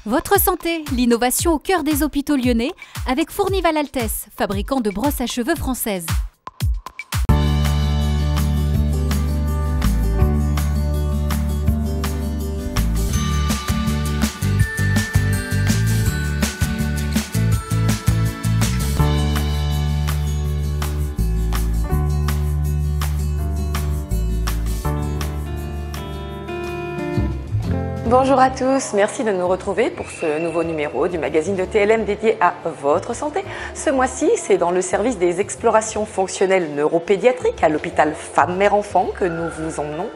Votre santé, l'innovation au cœur des hôpitaux lyonnais avec Fournival Altesse, fabricant de brosses à cheveux françaises. Bonjour à tous, merci de nous retrouver pour ce nouveau numéro du magazine de TLM dédié à votre santé. Ce mois-ci, c'est dans le service des explorations fonctionnelles neuropédiatriques à l'hôpital Femmes-Mères-Enfants que nous vous emmenons.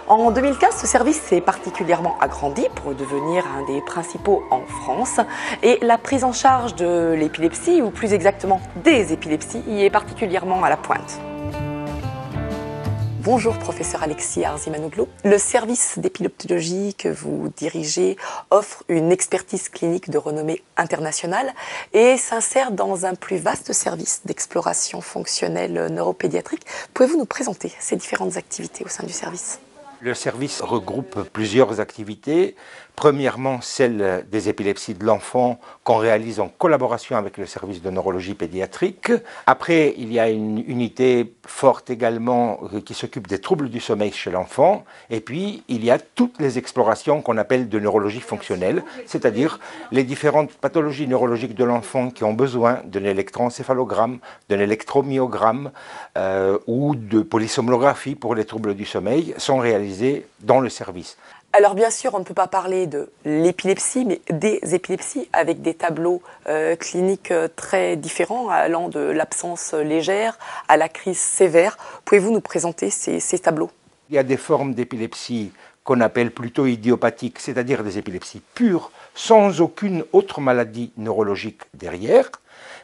En 2015, ce service s'est particulièrement agrandi pour devenir un des principaux en France et la prise en charge de l'épilepsie, ou plus exactement des épilepsies, y est particulièrement à la pointe. Bonjour professeur Alexis Arzimanoglou. Le service d'épileptologie que vous dirigez offre une expertise clinique de renommée internationale et s'insère dans un plus vaste service d'exploration fonctionnelle neuropédiatrique. Pouvez-vous nous présenter ces différentes activités au sein du service ? Le service regroupe plusieurs activités. Premièrement, celle des épilepsies de l'enfant qu'on réalise en collaboration avec le service de neurologie pédiatrique. Après, il y a une unité forte également qui s'occupe des troubles du sommeil chez l'enfant. Et puis, il y a toutes les explorations qu'on appelle de neurologie fonctionnelle, c'est-à-dire les différentes pathologies neurologiques de l'enfant qui ont besoin d'un électroencéphalogramme, d'un électromyogramme ou de polysomnographie pour les troubles du sommeil sont réalisées dans le service. Alors bien sûr, on ne peut pas parler de l'épilepsie, mais des épilepsies avec des tableaux cliniques très différents, allant de l'absence légère à la crise sévère. Pouvez-vous nous présenter ces tableaux ? Il y a des formes d'épilepsie qu'on appelle plutôt idiopathiques, c'est-à-dire des épilepsies pures, sans aucune autre maladie neurologique derrière.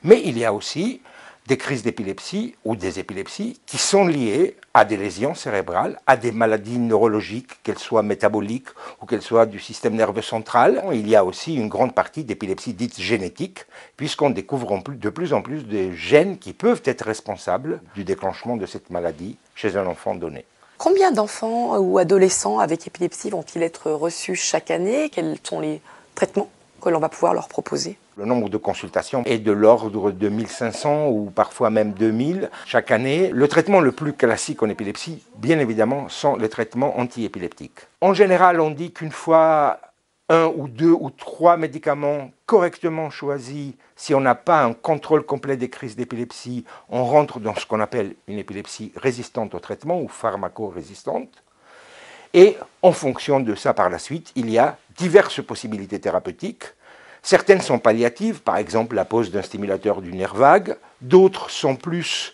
Mais il y a aussi des crises d'épilepsie ou des épilepsies qui sont liées à des lésions cérébrales, à des maladies neurologiques, qu'elles soient métaboliques ou qu'elles soient du système nerveux central. Il y a aussi une grande partie d'épilepsie dite génétique, puisqu'on découvre de plus en plus des gènes qui peuvent être responsables du déclenchement de cette maladie chez un enfant donné. Combien d'enfants ou adolescents avec épilepsie vont-ils être reçus chaque année ? Quels sont les traitements que l'on va pouvoir leur proposer ? Le nombre de consultations est de l'ordre de 1500 ou parfois même 2000 chaque année. Le traitement le plus classique en épilepsie, bien évidemment, sont les traitements antiépileptiques. En général, on dit qu'une fois 1 ou 2 ou 3 médicaments correctement choisis, si on n'a pas un contrôle complet des crises d'épilepsie, on rentre dans ce qu'on appelle une épilepsie résistante au traitement ou pharmacorésistante. Et en fonction de ça, par la suite, il y a diverses possibilités thérapeutiques. Certaines sont palliatives, par exemple la pose d'un stimulateur du nerf vague. D'autres sont plus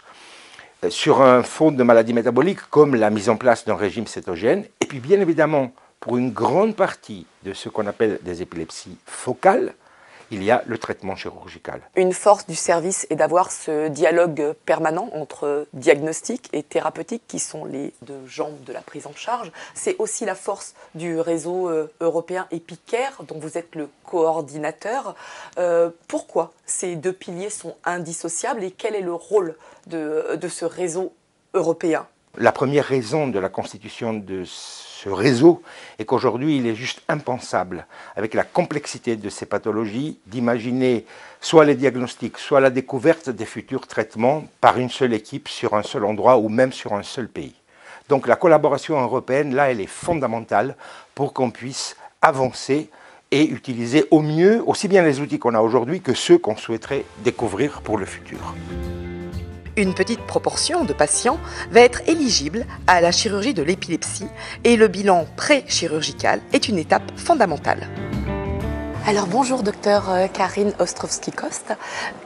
sur un fond de maladie métabolique, comme la mise en place d'un régime cétogène. Et puis bien évidemment, pour une grande partie de ce qu'on appelle des épilepsies focales, il y a le traitement chirurgical. Une force du service est d'avoir ce dialogue permanent entre diagnostic et thérapeutique qui sont les deux jambes de la prise en charge. C'est aussi la force du réseau européen EpiCare dont vous êtes le coordinateur. Pourquoi ces deux piliers sont indissociables et quel est le rôle de ce réseau européen ? La première raison de la constitution de ce réseau est qu'aujourd'hui, il est juste impensable, avec la complexité de ces pathologies, d'imaginer soit les diagnostics, soit la découverte des futurs traitements par une seule équipe sur un seul endroit ou même sur un seul pays. Donc la collaboration européenne, là, elle est fondamentale pour qu'on puisse avancer et utiliser au mieux aussi bien les outils qu'on a aujourd'hui que ceux qu'on souhaiterait découvrir pour le futur. Une petite proportion de patients va être éligible à la chirurgie de l'épilepsie et le bilan pré-chirurgical est une étape fondamentale. Alors bonjour docteur Karine Ostrovsky-Kost.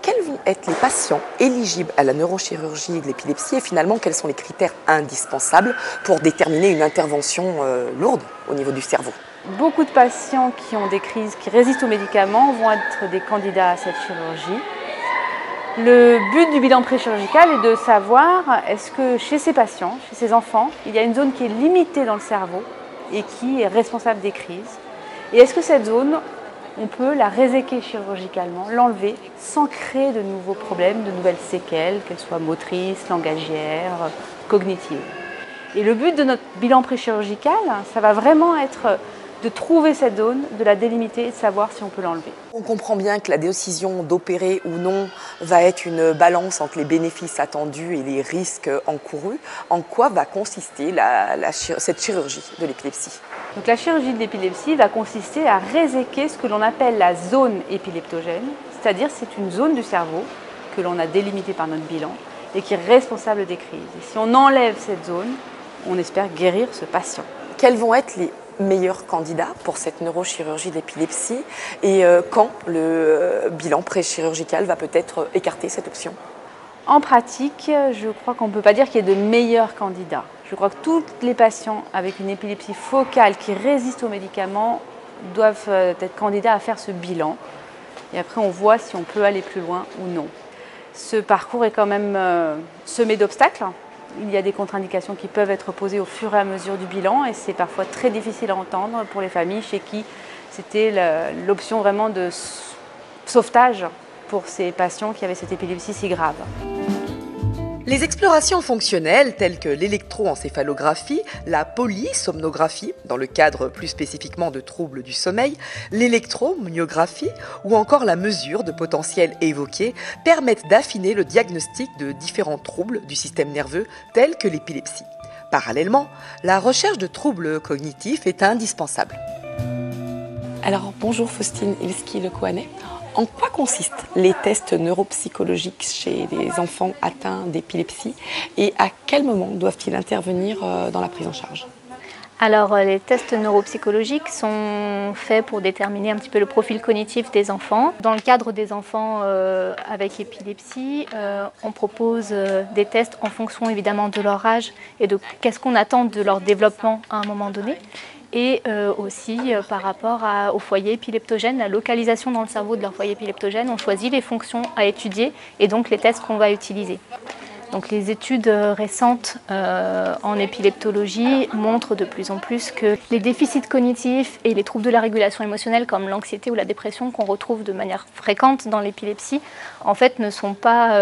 Quels vont être les patients éligibles à la neurochirurgie de l'épilepsie et finalement quels sont les critères indispensables pour déterminer une intervention lourde au niveau du cerveau ? Beaucoup de patients qui ont des crises, qui résistent aux médicaments vont être des candidats à cette chirurgie. Le but du bilan préchirurgical est de savoir est-ce que chez ces patients, chez ces enfants, il y a une zone qui est limitée dans le cerveau et qui est responsable des crises. Et est-ce que cette zone, on peut la réséquer chirurgicalement, l'enlever sans créer de nouveaux problèmes, de nouvelles séquelles, qu'elles soient motrices, langagières, cognitives. Et le but de notre bilan préchirurgical, ça va vraiment être de trouver cette zone, de la délimiter et de savoir si on peut l'enlever. On comprend bien que la décision d'opérer ou non va être une balance entre les bénéfices attendus et les risques encourus. En quoi va consister cette chirurgie de l'épilepsie? Donc la chirurgie de l'épilepsie va consister à réséquer ce que l'on appelle la zone épileptogène, c'est-à-dire c'est une zone du cerveau que l'on a délimitée par notre bilan et qui est responsable des crises. Et si on enlève cette zone, on espère guérir ce patient. Quels vont être les meilleurs candidats pour cette neurochirurgie d'épilepsie et quand le bilan préchirurgical va peut-être écarter cette option? En pratique, je crois qu'on ne peut pas dire qu'il y ait de meilleurs candidats. Je crois que tous les patients avec une épilepsie focale qui résiste aux médicaments doivent être candidats à faire ce bilan. Et après, on voit si on peut aller plus loin ou non. Ce parcours est quand même semé d'obstacles. Il y a des contre-indications qui peuvent être posées au fur et à mesure du bilan et c'est parfois très difficile à entendre pour les familles chez qui c'était l'option vraiment de sauvetage pour ces patients qui avaient cette épilepsie si grave. Les explorations fonctionnelles telles que l'électroencéphalographie, la polysomnographie, dans le cadre plus spécifiquement de troubles du sommeil, l'électromyographie ou encore la mesure de potentiel évoqué permettent d'affiner le diagnostic de différents troubles du système nerveux tels que l'épilepsie. Parallèlement, la recherche de troubles cognitifs est indispensable. Alors bonjour Faustine Ilski-Lecoanet. En quoi consistent les tests neuropsychologiques chez les enfants atteints d'épilepsie et à quel moment doivent-ils intervenir dans la prise en charge? Alors, les tests neuropsychologiques sont faits pour déterminer un petit peu le profil cognitif des enfants. Dans le cadre des enfants avec épilepsie, on propose des tests en fonction évidemment de leur âge et de qu'est-ce qu'on attend de leur développement à un moment donné. Et aussi par rapport au foyer épileptogène, la localisation dans le cerveau de leur foyer épileptogène, on choisit les fonctions à étudier et donc les tests qu'on va utiliser. Donc les études récentes en épileptologie montrent de plus en plus que les déficits cognitifs et les troubles de la régulation émotionnelle comme l'anxiété ou la dépression qu'on retrouve de manière fréquente dans l'épilepsie, en fait ne sont pas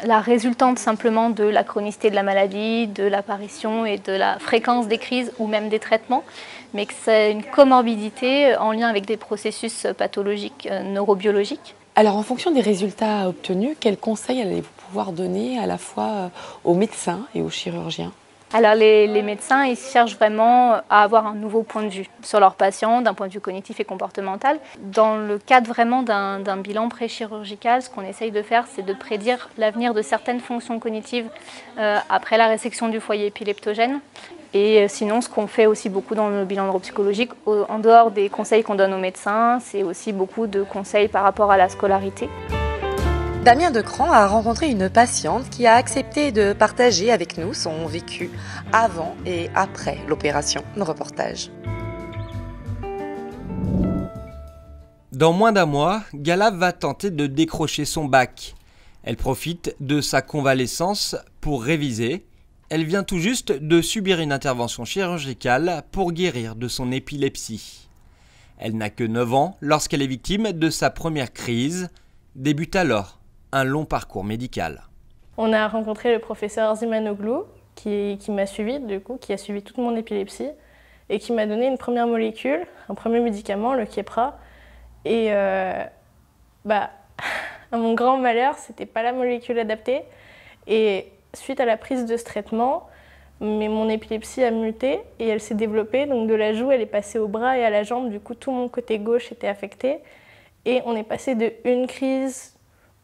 la résultante simplement de la chronicité de la maladie, de l'apparition et de la fréquence des crises ou même des traitements, mais que c'est une comorbidité en lien avec des processus pathologiques neurobiologiques. Alors en fonction des résultats obtenus, quels conseils allez-vous pouvoir donner à la fois aux médecins et aux chirurgiens? Alors les médecins, ils cherchent vraiment à avoir un nouveau point de vue sur leurs patients, d'un point de vue cognitif et comportemental. Dans le cadre vraiment d'un bilan préchirurgical, ce qu'on essaye de faire, c'est de prédire l'avenir de certaines fonctions cognitives après la résection du foyer épileptogène. Et sinon, ce qu'on fait aussi beaucoup dans le bilan neuropsychologique, en dehors des conseils qu'on donne aux médecins, c'est aussi beaucoup de conseils par rapport à la scolarité. Damien Decran a rencontré une patiente qui a accepté de partager avec nous son vécu avant et après l'opération. Reportage. Dans moins d'un mois, Gala va tenter de décrocher son bac. Elle profite de sa convalescence pour réviser. Elle vient tout juste de subir une intervention chirurgicale pour guérir de son épilepsie. Elle n'a que 9 ans lorsqu'elle est victime de sa première crise. Débute alors un long parcours médical. On a rencontré le professeur Zimanoglu qui m'a suivi, qui a suivi toute mon épilepsie et qui m'a donné une première molécule, un premier médicament, le Keppra. Et à mon grand malheur, c'était pas la molécule adaptée. Et suite à la prise de ce traitement, mon épilepsie a muté et elle s'est développée. Donc de la joue, elle est passée au bras et à la jambe. Du coup, tout mon côté gauche était affecté. Et on est passé de 1 crise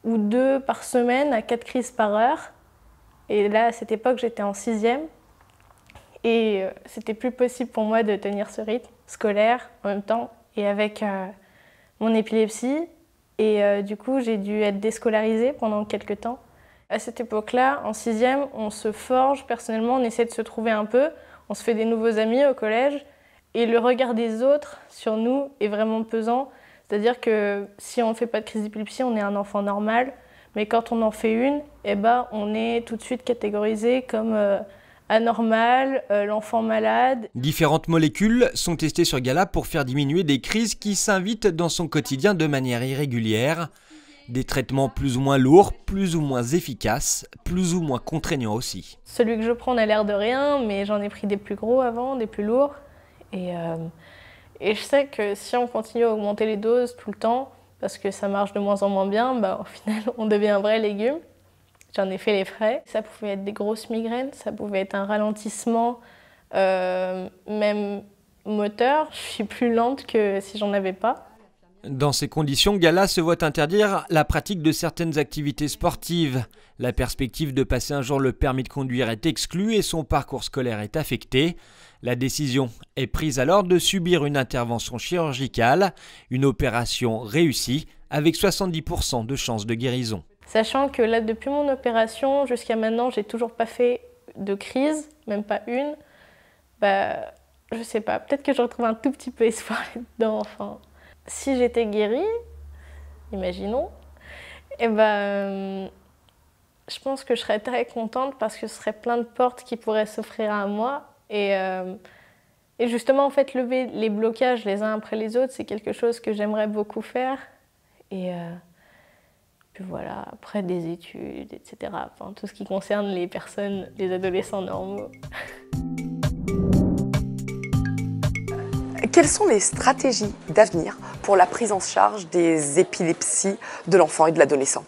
ou 2 par semaine à 4 crises par heure. Et là, à cette époque, j'étais en 6e. Et c'était plus possible pour moi de tenir ce rythme scolaire en même temps et avec mon épilepsie. Et du coup, j'ai dû être déscolarisée pendant quelques temps. À cette époque-là, en 6e, on se forge. Personnellement, on essaie de se trouver un peu. On se fait des nouveaux amis au collège. Et le regard des autres sur nous est vraiment pesant. C'est-à-dire que si on ne fait pas de crise d'épilepsie, on est un enfant normal. Mais quand on en fait une, on est tout de suite catégorisé comme anormal, l'enfant malade. Différentes molécules sont testées sur Gala pour faire diminuer des crises qui s'invitent dans son quotidien de manière irrégulière. Des traitements plus ou moins lourds, plus ou moins efficaces, plus ou moins contraignants aussi. Celui que je prends n'a l'air de rien, mais j'en ai pris des plus gros avant, des plus lourds. Et Et je sais que si on continue à augmenter les doses tout le temps, parce que ça marche de moins en moins bien, au final on devient un vrai légume. J'en ai fait les frais. Ça pouvait être des grosses migraines, ça pouvait être un ralentissement, même moteur. Je suis plus lente que si j'en avais pas. Dans ces conditions, Gala se voit interdire la pratique de certaines activités sportives. La perspective de passer un jour le permis de conduire est exclue et son parcours scolaire est affecté. La décision est prise alors de subir une intervention chirurgicale, une opération réussie avec 70% de chances de guérison. Sachant que là, depuis mon opération jusqu'à maintenant, j'ai toujours pas fait de crise, même pas une. Je sais pas, peut-être que je retrouve un tout petit peu espoir là-dedans. Enfin, si j'étais guérie, imaginons, je pense que je serais très contente parce que ce serait plein de portes qui pourraient s'offrir à moi. Et justement, en fait, lever les blocages les uns après les autres, c'est quelque chose que j'aimerais beaucoup faire. Et puis voilà, après des études, etc. Enfin, tout ce qui concerne les personnes, les adolescents normaux. Quelles sont les stratégies d'avenir pour la prise en charge des épilepsies de l'enfant et de l'adolescent?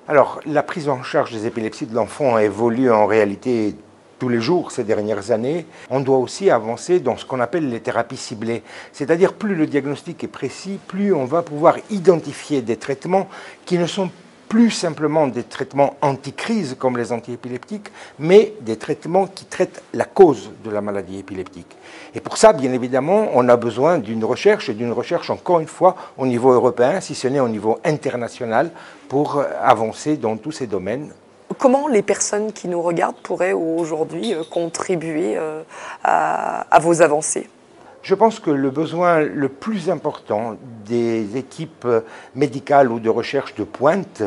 Alors, la prise en charge des épilepsies de l'enfant évolue en réalité tous les jours ces dernières années. On doit aussi avancer dans ce qu'on appelle les thérapies ciblées. C'est-à-dire, plus le diagnostic est précis, plus on va pouvoir identifier des traitements qui ne sont plus simplement des traitements anti-crise comme les antiépileptiques, mais des traitements qui traitent la cause de la maladie épileptique. Et pour ça, bien évidemment, on a besoin d'une recherche, et d'une recherche encore une fois au niveau européen, si ce n'est au niveau international, pour avancer dans tous ces domaines. Comment les personnes qui nous regardent pourraient aujourd'hui contribuer à vos avancées? Je pense que le besoin le plus important des équipes médicales ou de recherche de pointe,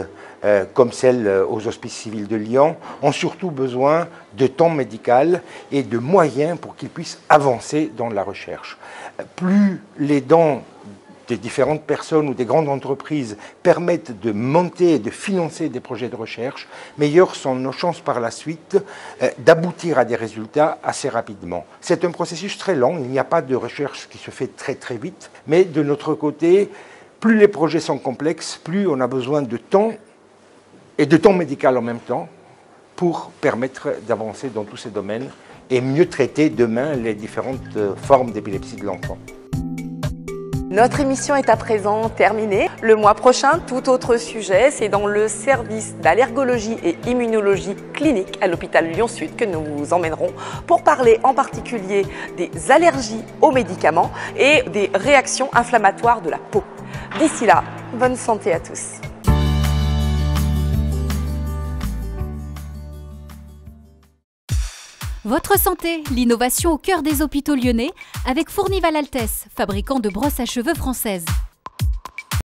comme celles aux Hospices civils de Lyon, ont surtout besoin de temps médical et de moyens pour qu'ils puissent avancer dans la recherche. Plus les dons des différentes personnes ou des grandes entreprises permettent de monter et de financer des projets de recherche, meilleures sont nos chances par la suite d'aboutir à des résultats assez rapidement. C'est un processus très long, il n'y a pas de recherche qui se fait très très vite, mais de notre côté, plus les projets sont complexes, plus on a besoin de temps et de temps médical en même temps pour permettre d'avancer dans tous ces domaines et mieux traiter demain les différentes formes d'épilepsie de l'enfant. Notre émission est à présent terminée. Le mois prochain, tout autre sujet, c'est dans le service d'allergologie et immunologie clinique à l'hôpital Lyon-Sud que nous vous emmènerons pour parler en particulier des allergies aux médicaments et des réactions inflammatoires de la peau. D'ici là, bonne santé à tous. Votre santé, l'innovation au cœur des hôpitaux lyonnais avec Fournival Altesse, fabricant de brosses à cheveux françaises.